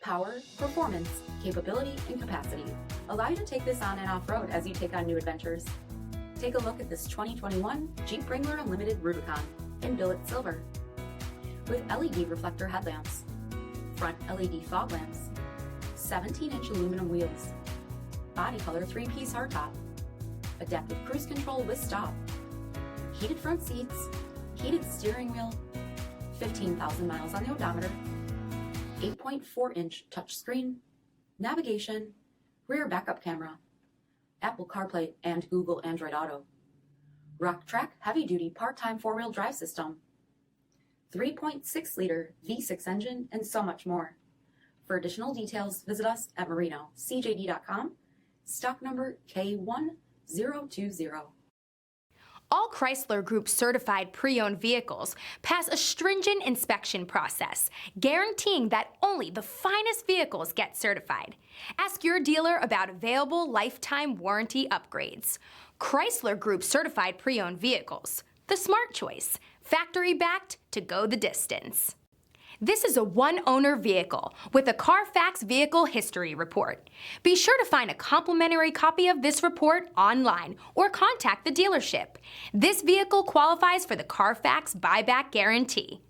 Power, performance, capability, and capacity allow you to take this on and off-road as you take on new adventures. Take a look at this 2021 Jeep Wrangler Unlimited Rubicon in billet silver with LED reflector headlamps, front LED fog lamps, 17-inch aluminum wheels, body color 3-piece hardtop, adaptive cruise control with stop, heated front seats, heated steering wheel, 15,000 miles on the odometer, 8.4-inch touchscreen, navigation, rear backup camera, Apple CarPlay and Google Android Auto, Rock-Track heavy-duty part-time 4-wheel drive system, 3.6-liter V6 engine, and so much more. For additional details, visit us at MarinoCJD.com, stock number K1020. All Chrysler Group certified pre-owned vehicles pass a stringent inspection process, guaranteeing that only the finest vehicles get certified. Ask your dealer about available lifetime warranty upgrades. Chrysler Group certified pre-owned vehicles, the smart choice, factory-backed to go the distance. This is a one-owner vehicle with a CARFAX Vehicle History Report. Be sure to find a complimentary copy of this report online or contact the dealership. This vehicle qualifies for the CARFAX buyback guarantee.